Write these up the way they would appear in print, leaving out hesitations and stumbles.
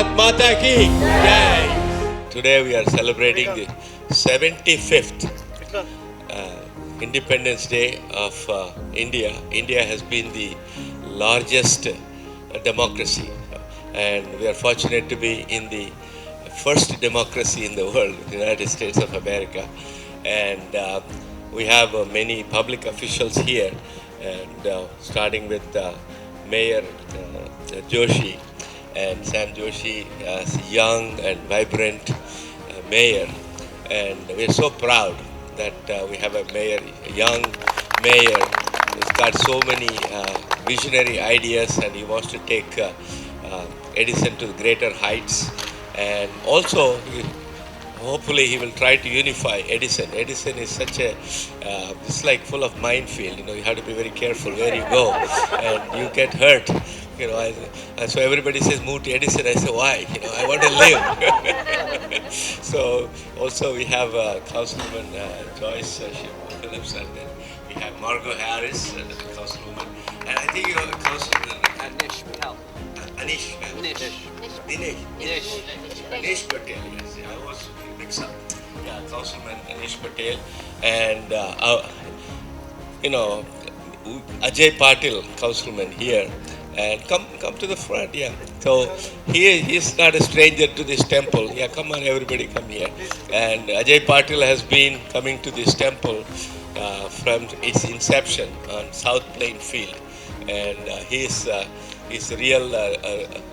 Bharat Mata Ki Jai. Today we are celebrating the 75th Independence Day of India. India has been the largest democracy, and we are fortunate to be in the first democracy in the world, the United States of America. And we have many public officials here, and starting with Mayor Joshi, and Sam Joshi is a young and vibrant mayor, and we're so proud that we have a mayor, a young mayor who's got so many visionary ideas, and he wants to take Edison to greater heights. And also, hopefully he will try to unify Edison. Edison is such a, it's like full of minefield, you know, you have to be very careful where you go, and you get hurt. You know, so everybody says move to Edison. I say why? You know, I want to live. So also we have Councilwoman Joyce Phillips, and then we have Margot Harris, Councilwoman, and I think you know Councilwoman Anish Patel. Anish Patel. Yes, I was mix up. Yeah, Councilman Anish Patel, and you know Ajay Patil, Councilman here. And come to the front, yeah. So he's not a stranger to this temple. Yeah, come on, everybody, come here. And Ajay Patil has been coming to this temple from its inception on South Plain Field, and he's a real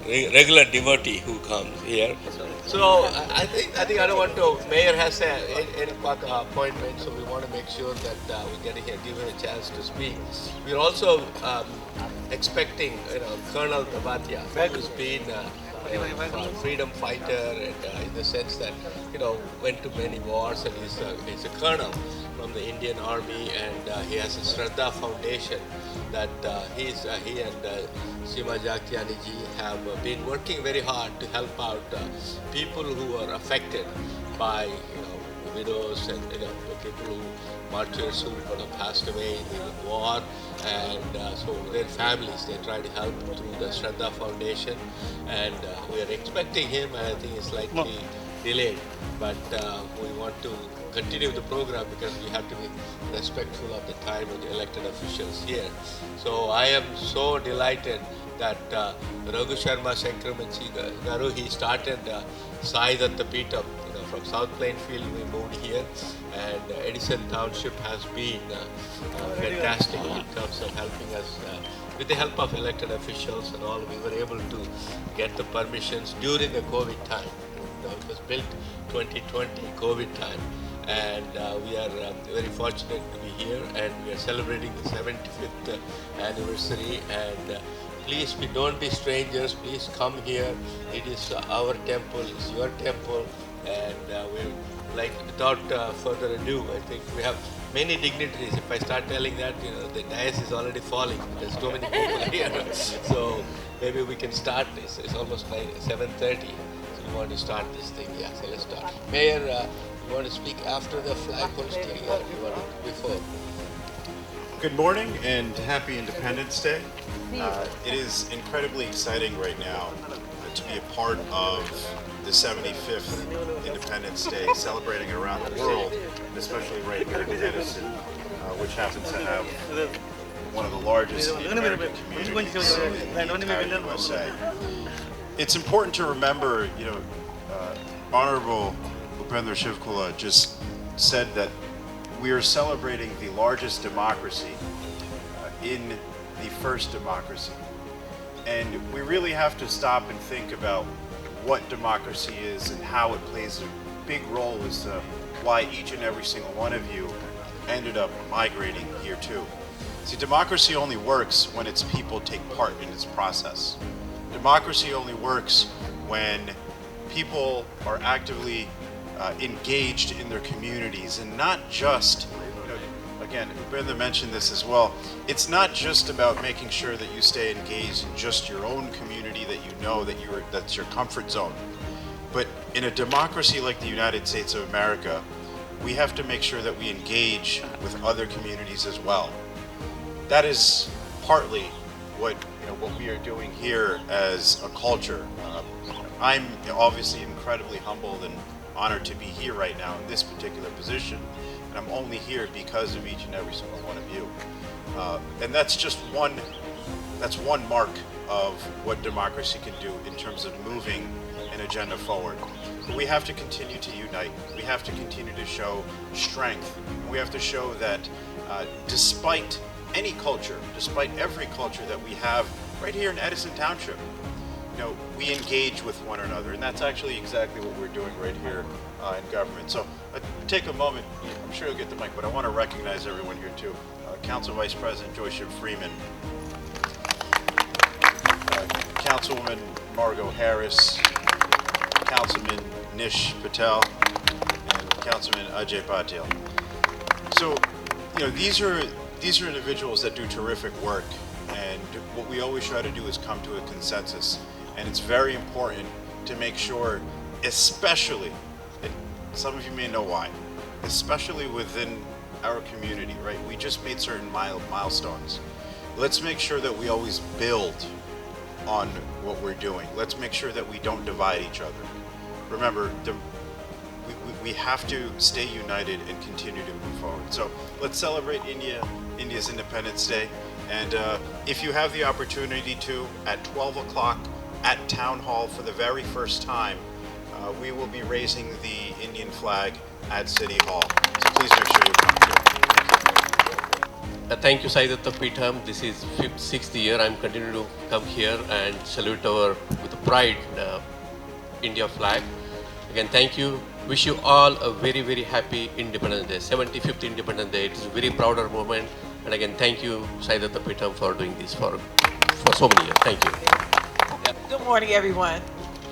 regular devotee who comes here. So I think I don't want to. Mayor has any appointment, so we want to make sure that we get here, give him a chance to speak. We're also expecting, you know, Colonel Bhatia, who's been a freedom fighter, and in the sense that, you know, went to many wars, and he's a colonel from the Indian Army, and he has a Shraddha Foundation that he and Seema Jakiani ji have been working very hard to help out people who are affected by, you know, widows and, you know, people who, martyrs who have passed away in the war, and so their families, they try to help through the Shraddha Foundation, and we are expecting him, and I think it's likely delayed, but we want to continue the program because we have to be respectful of the time of the elected officials here. So I am so delighted that Raghu Sharma Sankramanchi Garu, he started Sai Datta Peetham. From South Plain Field we moved here, and Edison Township has been fantastic in terms of helping us with the help of elected officials and all. We were able to get the permissions during the COVID time. It was built 2020 COVID time, and we are very fortunate to be here, and we are celebrating the 75th anniversary. And please, don't be strangers. Please come here. It is our temple. It's your temple. And we're like, without further ado, I think we have many dignitaries. If I start telling that, you know, the dais is already falling. There's so many people here. So maybe we can start this. It's almost 7:30. So we want to start this thing. Yeah, so let's start. Mayor, you want to speak after the flag hosting, or you want to before? Good morning and happy Independence Day. It is incredibly exciting right now to be a part of the 75th Independence Day, celebrating around the world, and especially right here in Edison, which happens to have one of the largest American communities in the entire USA. It's important to remember, you know, Honorable Upendra Shivkula just said that we are celebrating the largest democracy in the first democracy. And we really have to stop and think about what democracy is and how it plays a big role as to why each and every single one of you ended up migrating here too. See, democracy only works when its people take part in its process. Democracy only works when people are actively engaged in their communities, and not just, you know, again, Ubendra mentioned this as well, it's not just about making sure that you stay engaged in just your own community that you know that's your comfort zone. But in a democracy like the United States of America, we have to make sure that we engage with other communities as well. That is partly what we are doing here as a culture. I'm obviously incredibly humbled and honored to be here right now in this particular position, and I'm only here because of each and every single one of you. And that's just one mark of what democracy can do in terms of moving an agenda forward. But we have to continue to unite. We have to continue to show strength. We have to show that despite any culture, despite every culture that we have right here in Edison Township, we engage with one another, and that's actually exactly what we're doing right here in government. So take a moment, I'm sure you'll get the mic, but I want to recognize everyone here too. Council Vice President Joyce Freeman, Councilwoman Margot Harris, Councilman Nish Patel, and Councilman Ajay Patil. So, these are individuals that do terrific work, and what we always try to do is come to a consensus. And it's very important to make sure, especially, and some of you may know why, especially within our community, right? We just made certain milestones. Let's make sure that we always build on what we're doing. Let's make sure that we don't divide each other. Remember, we have to stay united and continue to move forward. So let's celebrate India's Independence Day. And if you have the opportunity to, at 12 o'clock at Town Hall for the very first time, we will be raising the Indian flag at City Hall. So please make sure you come here. Thank you, Sai Datta Peetham. This is 6th year. I'm continuing to come here and salute with pride, India flag. Again, thank you. Wish you all a very, very happy Independence Day, 75th Independence Day. It is a very prouder moment. And again, thank you, Sai Datta Peetham, for doing this for so many years. Thank you. Good morning, everyone.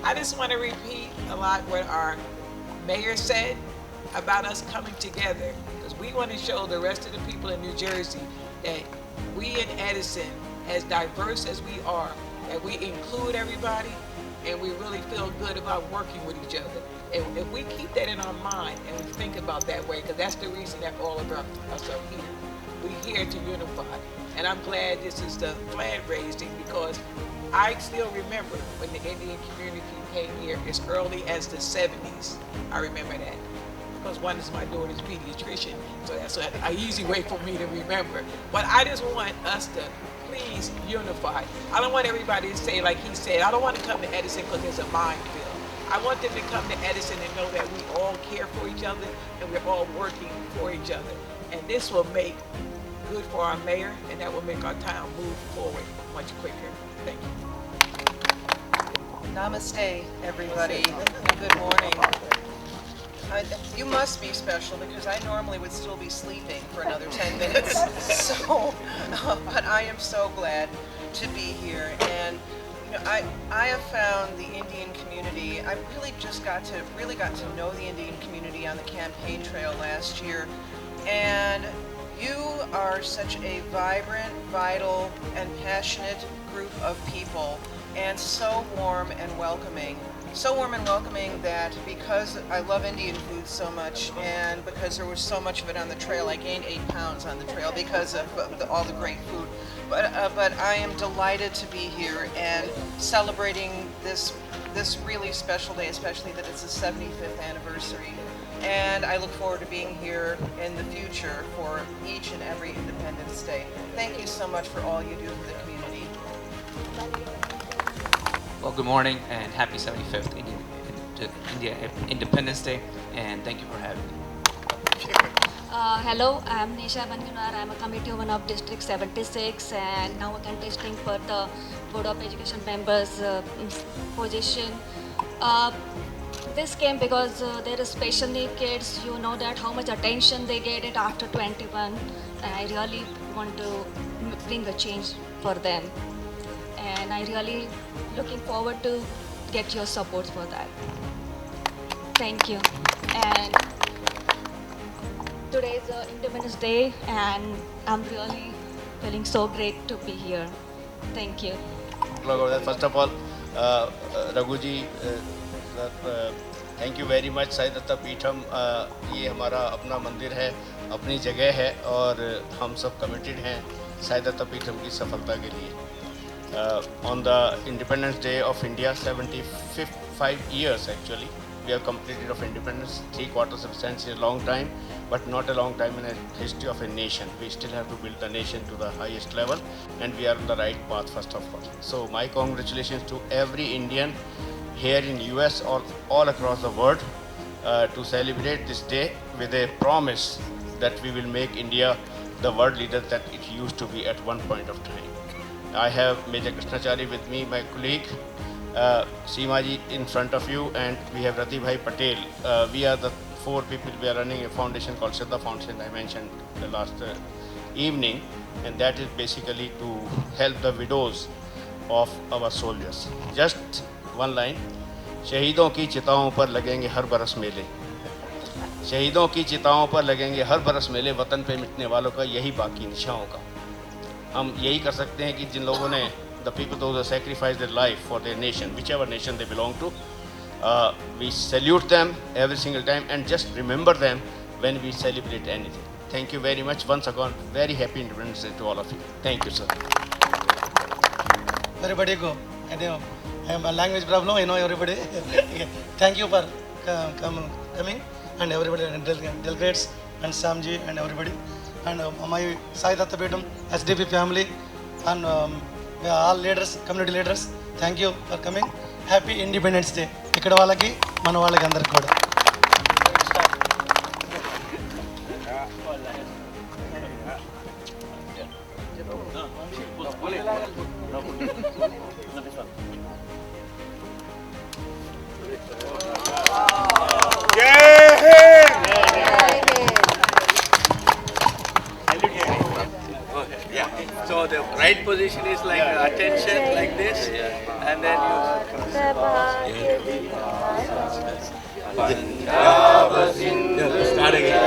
I just want to repeat a lot what our mayor said about us coming together, because we want to show the rest of the people in New Jersey that we in Edison, as diverse as we are, that we include everybody, and we really feel good about working with each other. And if we keep that in our mind and we think about that way, because that's the reason that all of us are here. We're here to unify. And I'm glad this is the flag raising, because I still remember when the Indian community came here as early as the 70s. I remember that. Because one is my daughter's pediatrician, so that's an easy way for me to remember. But I just want us to please unify. I don't want everybody to say, like he said, I don't want to come to Edison because there's a minefield. I want them to come to Edison and know that we all care for each other and we're all working for each other. And this will make good for our mayor, and that will make our town move forward much quicker. Thank you. Namaste, everybody. Good morning. You must be special, because I normally would still be sleeping for another 10 minutes. But I am so glad to be here. And I have found the Indian community. I really got to know the Indian community on the campaign trail last year. And you are such a vibrant, vital, and passionate group of people, and so warm and welcoming. So warm and welcoming that because I love Indian food so much, and because there was so much of it on the trail, I gained 8 pounds on the trail because of all the great food. But I am delighted to be here and celebrating this really special day, especially that it's the 75th anniversary. And I look forward to being here in the future for each and every Independence Day. Thank you so much for all you do for the community. Well, good morning and happy 75th India Independence Day, and thank you for having me. Hello, I'm Nisha Bangunar. I'm a committee woman of District 76, and now I'm contesting for the Board of Education members position. This came because there are special need kids. You know that how much attention they get it after 21, and I really want to bring a change for them. And I really looking forward to get your support for that. Thank you. And today is Independence Day, and I'm really feeling so great to be here. Thank you. First of all, Raghuji, thank you very much. Sai Datta Peetham ये हमारा अपना मंदिर है, अपनी जगह है, और हम सब कमिटेड हैं साई दत्ता पीठम की सफलता के लिए. On the independence day of India 75th 75 years actually. We have completed of independence. 3/4 of a century is a long time, but not a long time in a history of a nation. We still have to build the nation to the highest level, and we are on the right path first of all. So my congratulations to every Indian here in US or all across the world to celebrate this day with a promise that we will make India the world leader that it used to be at one point of time. I have Major Krishnachari with me, my colleague, Seemaji in front of you, and we have Rati Bhai Patel. We are the 4 people. We are running a foundation called Siddha Foundation, I mentioned the last evening, and that is basically to help the widows of our soldiers. Just one line, शहीदों की चिताओं पर लगेंगे हर बरस मेले, शहीदों की चिताओं पर लगेंगे हर बरस मेले, वतन पे मिटने वालों का यही बाकी निशाओं का. हम यही कर सकते हैं कि जिन लोगों ने the people those who sacrificed their life for their nation, whichever nation they belong to, we salute them every single time and just remember them when we celebrate anything. Thank you very much once again. Very happy Independence Day to all of you. Thank you, sir. Everybody go. I have a language problem, I know everybody. Thank you for coming, and everybody, and delegates, and Samji, and everybody, and my Sai Datta Peetham, SDP family, and all leaders, community leaders. Thank you for coming. Happy Independence Day. ఇక్కడ వాళ్ళకి మన వాళ్ళకి అందరికి కూడా. So the right position is like attention, like this, and then you. Start again.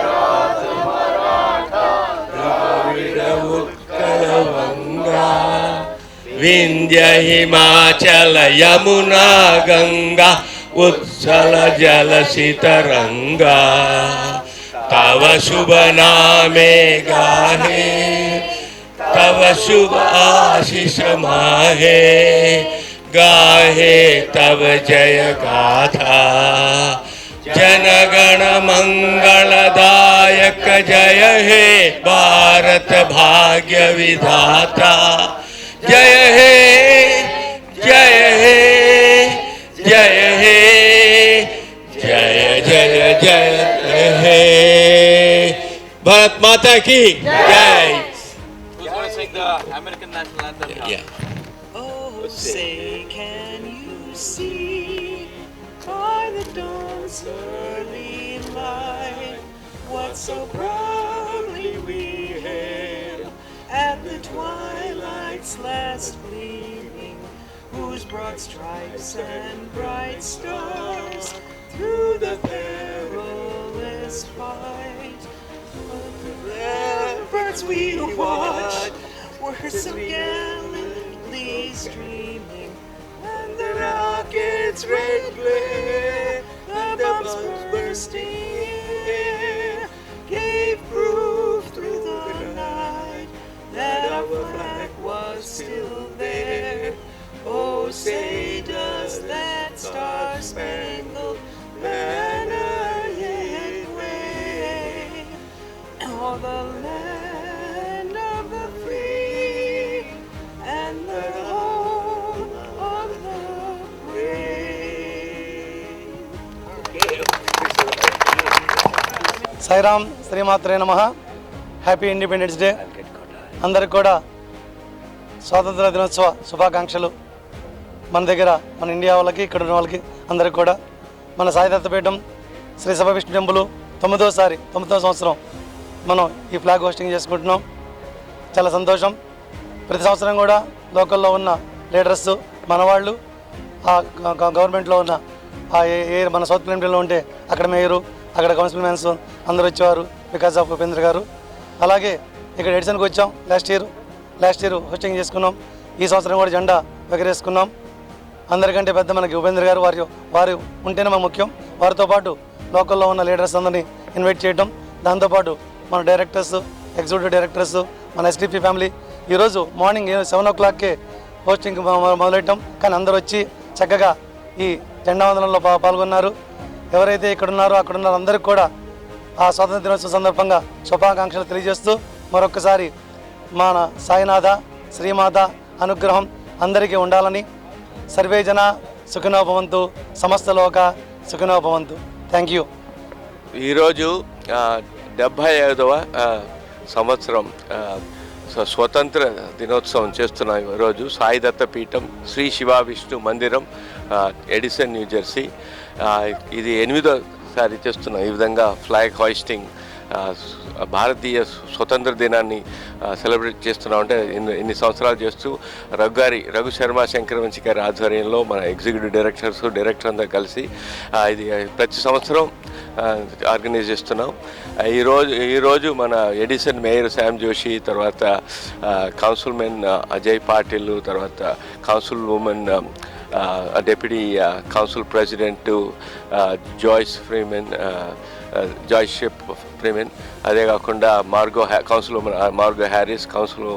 Vindhya Himachala Yamuna Ganga Utsala Jala Sitaranga Tava Shubha Name Gahe Tava Shubha Ashish Mahe Gahe Tava Jaya Gatha Janagana Mangala Dayaka Jaya He Bharat Bhagya Vidhata Jaya He Jaya He Jaya He Jaya Jaya Jaya He Bharat Mata Ki Jai. Who's going to sing the American National Anthem? Yeah. Oh, say, can you see by the dawn's early light what so proudly we hailed at the twilight's last gleaming, whose broad stripes and bright stars through the perilous fight, but the ramparts we watched were so gallantly streaming, and the rockets' red glare, the bombs bursting in air, gave proof through the night that our flag was still there. Oh, say, does that star-spangled banner yet wave o'er the land of the free and the home of the brave? Sairam శ్రీమాత్రే నమః. Happy independence day. అందరికి కూడా స్వాతంత్ర దినోత్సవ శుభాకాంక్షలు. మన దగ్గర మన ఇండియా వాళ్ళకి ఇక్కడ ఉన్న వాళ్ళకి అందరికి కూడా మన సాయి దత్త పీఠం శ్రీ సభ విష్ణు టెంపుల్ 9వ సంవత్సరం మనం ఈ ఫ్లాగ్ హోస్టింగ్ చేసుకుంటున్నాం. చాలా సంతోషం. ప్రతి సంవత్సరం కూడా లోకల్లో ఉన్న లీడర్స్ మన వాళ్ళు గవర్నమెంట్లో ఉన్న మన సౌత్ ప్లేన్లో ఉంటే అక్కడ మేయరు, అక్కడ కౌన్సిల్ మ్యాన్స్ అందరూ వచ్చేవారు బికాస్ ఆఫ్ ఉపేంద్ర గారు. అలాగే ఇక్కడ ఎడిసన్కి వచ్చాం లాస్ట్ ఇయర్ హోస్టింగ్ చేసుకున్నాం. ఈ సంవత్సరం కూడా జెండా ఎగరేసుకున్నాం. అందరికంటే పెద్ద మనకి ఉపేంద్ర గారు వారు ఉంటేనే మనకు ముఖ్యం. వారితో పాటు లోకల్లో ఉన్న లీడర్స్ అందరినీ ఇన్వైట్ చేయడం, దాంతోపాటు మన డైరెక్టర్స్, ఎగ్జిక్యూటివ్ డైరెక్టర్స్, మన ఎస్డిపి ఫ్యామిలీ ఈరోజు మార్నింగ్ 7 o'clockకే హోస్టింగ్ మొదలెట్టాం. కానీ అందరూ వచ్చి చక్కగా ఈ జెండా వందనంలో పాల్గొన్నారు. ఎవరైతే ఇక్కడున్నారో అక్కడున్నారో అందరికీ కూడా ఆ స్వాతంత్ర దినోత్సవ సందర్భంగా శుభాకాంక్షలు తెలియజేస్తూ మరొకసారి మన సాయినాథ శ్రీమాత అనుగ్రహం అందరికీ ఉండాలని, సర్వే జన సుఖినో భవంతు, సమస్త లోక సుఖినో భవంతు. Thank you. ఈరోజు 75వ సంవత్సరం స్వతంత్ర దినోత్సవం చేస్తున్నాం. ఈరోజు సాయి దత్త పీఠం శ్రీ శివ విష్ణు మందిరం, ఎడిసన్, న్యూజెర్సీ. ఇది 8వసారి చేస్తున్నాం ఈ విధంగా ఫ్లాగ్ హాయిస్టింగ్. భారతీయ స్వతంత్ర దినాన్ని సెలబ్రేట్ చేస్తున్నామంటే ఇన్ని సంవత్సరాలు చేస్తూ రఘు శర్మ శంకరవంశీ గారి ఆధ్వర్యంలో మన ఎగ్జిక్యూటివ్ డైరెక్టర్ అందరూ కలిసి ఇది ప్రతి సంవత్సరం ఆర్గనైజ్ చేస్తున్నాం. ఈరోజు మన ఎడిసన్ మేయర్ శామ్ జోషి, తర్వాత కౌన్సిల్మెన్ అజయ్ పాటిల్, తర్వాత council woman deputy council president Joyce Freeman, అదే కాకుండా council Margo Harris, council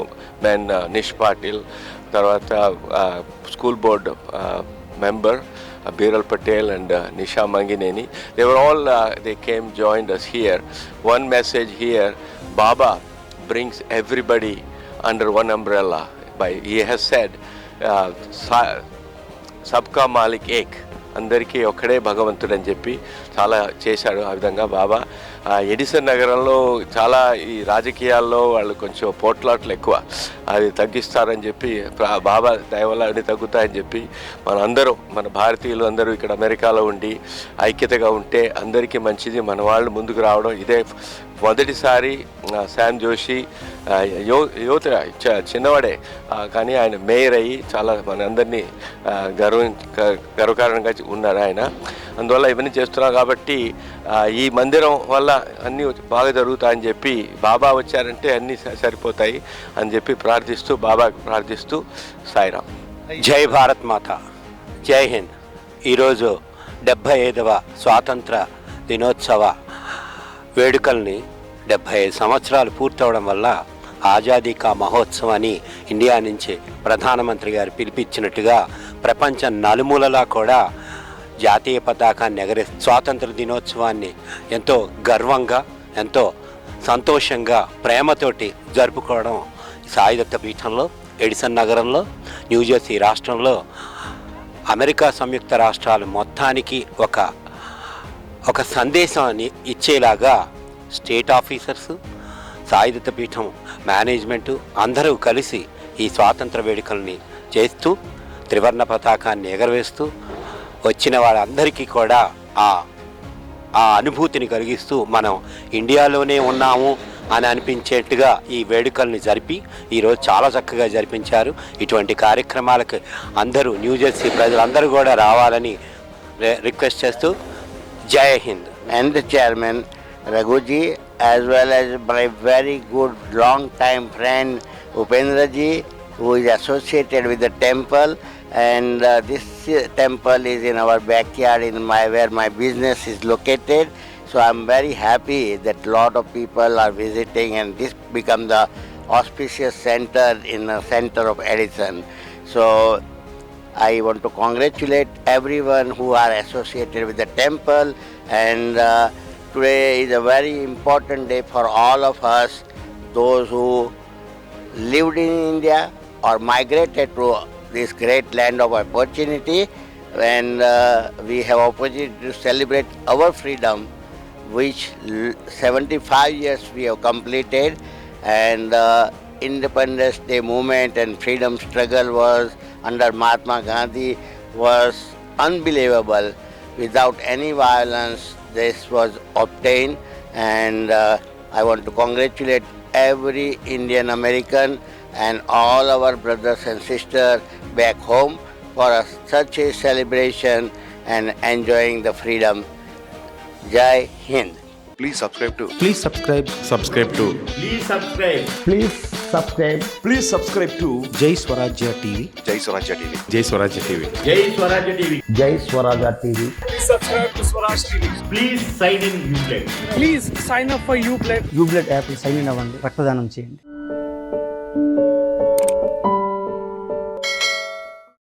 man Nish Patil, తర్వాత school board member Biral Patel and Nisha Mangineni. They were all, they joined us here. One message here, Baba brings everybody under one umbrella. He has said, Sabka Malik Ek, అందరికీ ఒక్కడే భగవంతుడు అని చెప్పి చాలా చేశాడు. ఆ విధంగా బాబా ఎడిసన్ నగరంలో చాలా ఈ రాజకీయాల్లో వాళ్ళు కొంచెం పోట్లాట్లు ఎక్కువ, అది తగ్గిస్తారని చెప్పి బాబా దయ వల్ల అన్ని తగ్గుతాయని చెప్పి మన భారతీయులు అందరూ ఇక్కడ అమెరికాలో ఉండి ఐక్యతగా ఉంటే అందరికీ మంచిది. మన వాళ్ళు ముందుకు రావడం ఇదే మొదటిసారి. శామ్ జోషి యువత చిన్నవాడే కానీ ఆయన మేయర్ అయ్యి చాలా మనందరినీ గర్వకారణంగా ఉన్నారు ఆయన. అందువల్ల ఇవన్నీ చేస్తున్నాం కాబట్టి ఈ మందిరం వల్ల అన్నీ బాగా జరుగుతాయని చెప్పి బాబా వచ్చారంటే అన్నీ సరిపోతాయి అని చెప్పి ప్రార్థిస్తూ సాయిరామ్. జై భారత్ మాత, జై హింద్. ఈరోజు 75వ స్వాతంత్ర దినోత్సవ వేడుకల్ని 75 సంవత్సరాలు పూర్తవడం వల్ల ఆజాదీ కా మహోత్సవాన్ని ఇండియా నుంచి ప్రధానమంత్రి గారు పిలిపించినట్టుగా ప్రపంచం నలుమూలలా కూడా జాతీయ పతాకాన్ని ఎగరేసి స్వాతంత్ర దినోత్సవాన్ని ఎంతో గర్వంగా, ఎంతో సంతోషంగా, ప్రేమతోటి జరుపుకోవడం సాయి దత్త పీఠంలో, ఎడిసన్ నగరంలో, న్యూజెర్సీ రాష్ట్రంలో, అమెరికా సంయుక్త రాష్ట్రాలు మొత్తానికి ఒక సందేశాన్ని ఇచ్చేలాగా స్టేట్ ఆఫీసర్స్, సాయి దత్త పీఠం మేనేజ్మెంటు అందరూ కలిసి ఈ స్వాతంత్ర వేడుకల్ని చేస్తూ త్రివర్ణ పతాకాన్ని ఎగరవేస్తూ వచ్చిన వాళ్ళందరికీ కూడా ఆ అనుభూతిని కలిగిస్తూ మనం ఇండియాలోనే ఉన్నాము అని అనిపించేట్టుగా ఈ వేడుకల్ని జరిపి ఈరోజు చాలా చక్కగా జరిపించారు. ఇటువంటి కార్యక్రమాలకు అందరూ న్యూజెర్సీ ప్రజలందరూ కూడా రావాలని రిక్వెస్ట్ చేస్తూ జై Hind. And the chairman Raghuji, as well as my very good long time friend Upendraji, who is associated with the temple, and this temple is in our backyard where my business is located. So I'm very happy that lot of people are visiting, and this become the auspicious center in the center of Edison. So I want to congratulate everyone who are associated with the temple, and today is a very important day for all of us, those who lived in India or migrated to this great land of opportunity, and we have opportunity to celebrate our freedom, which 75 years we have completed, and Independence Day movement and freedom struggle was under Mahatma Gandhi was unbelievable. Without any violence, this was obtained, and I want to congratulate every Indian American and all our brothers and sisters back home for such a celebration and enjoying the freedom. Jai Hind. Please subscribe to. Please subscribe. Subscribe to. Please subscribe. Please subscribe. Please subscribe to JAISWARAAJYA TV. JAISWARAAJYA TV. JAISWARAAJYA TV. JAISWARAAJYA TV. JAISWARAAJYA TV. Please subscribe to Swaraj TV. Please sign in Ublood. Please sign up for Ublood. Ublood app sign in అవ్వండి, రక్తదానం చేయండి.